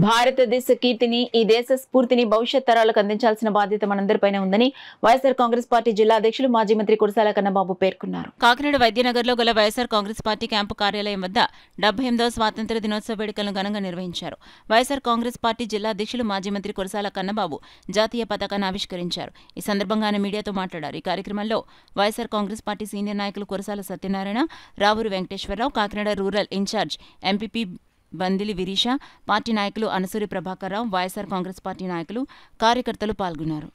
భారతదేశ కీర్తిని ఈ దేశ స్ఫూర్తిని భవిష్యత్ తరాలకు అందించాల్సిన బాధ్యత మనందరిపైనే ఉందని వైఎస్ఆర్ కాంగ్రెస్ పార్టీ జిల్లా అధ్యక్షులు మాజీ మంత్రి కురసాల కన్నబాబు పేర్కొన్నారు. కాకినాడ వైద్యనగర్లో గల వైఎస్ఆర్ కాంగ్రెస్ పార్టీ క్యాంపు కార్యాలయం వద్ద 78వ స్వాతంత్ర్య దినోత్సవ వేడుకలను ఘనంగా నిర్వహించారు. వైఎస్ఆర్ కాంగ్రెస్ పార్టీ జిల్లా అధ్యక్షులు మాజీ మంత్రి కురసాల కన్నబాబు జాతీయ పతాకాన్ని ఆవిష్కరించారు. ఈ సందర్భంగా ఆయన మీడియాతో మాట్లాడారు. ఈ కార్యక్రమంలో వైఎస్ఆర్ కాంగ్రెస్ పార్టీ సీనియర్ నాయకులు Kurasala Satyanarayana, Ravuru Venkateswararao, Kakinada rural in-charge MPP Bandili Virisha, party నాయకులు అనసూరి ప్రభాకర్ రావు, వైఎస్ఆర్ కాంగ్రెస్ పార్టీ నాయకులు, కార్యకర్తలు పాల్గొన్నారు.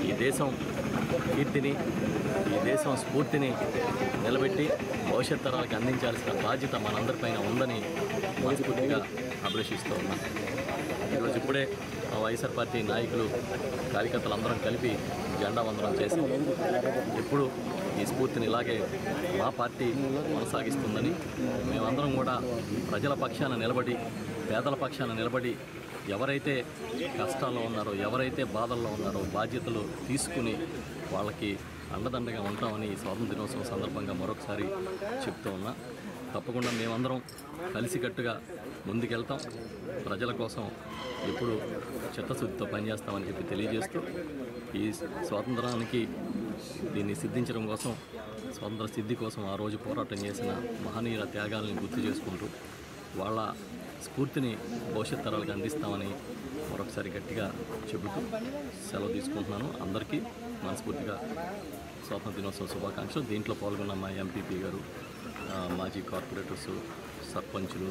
ఈ దేశం కీర్తిని, ఈ దేశం స్ఫూర్తిని నిలబెట్టి భవిష్యత్ తరాలకు అందించాల్సిన బాధ్యత మనందరిపైన ఉందని మనస్ఫూర్తిగా అభిలషిస్తూ ఉన్నాం. ఈరోజు ఇప్పుడే వైఎస్ఆర్ పార్టీ నాయకులు, కార్యకర్తలు అందరం కలిపి జెండా వందనం చేసి ఎప్పుడు ఈ స్ఫూర్తిని ఇలాగే మా పార్టీ కొనసాగిస్తుందని, మేమందరం కూడా ప్రజల పక్షాన నిలబడి, పేదల పక్షాన నిలబడి, ఎవరైతే కష్టాల్లో ఉన్నారో, ఎవరైతే బాధల్లో ఉన్నారో బాధ్యతలు తీసుకుని వాళ్ళకి అండదండగా ఉంటామని ఈ స్వాతంత్ర దినోత్సవం సందర్భంగా మరొకసారి చెప్తూ ఉన్నా. తప్పకుండా మేమందరం కలిసికట్టుగా ముందుకెళ్తాం. ప్రజల కోసం ఎప్పుడు చిత్తశుద్ధితో పనిచేస్తామని చెప్పి తెలియజేస్తూ, ఈ స్వాతంత్రానికి దీన్ని సిద్ధించడం కోసం, స్వాతంత్ర సిద్ధి కోసం ఆ రోజు పోరాటం చేసిన మహనీయుల త్యాగాలని గుర్తు చేసుకుంటూ వాళ్ళ స్ఫూర్తిని భవిష్యత్ తరాలకు అందిస్తామని మరొకసారి గట్టిగా చెబుతూ సెలవు తీసుకుంటున్నాను. అందరికీ మనస్ఫూర్తిగా స్వాతంత్ర దినోత్సవ శుభాకాంక్షలు. దీంట్లో పాల్గొన్న మా ఎంపీపీ గారు, మాజీ కార్పొరేటర్సు, సర్పంచులు,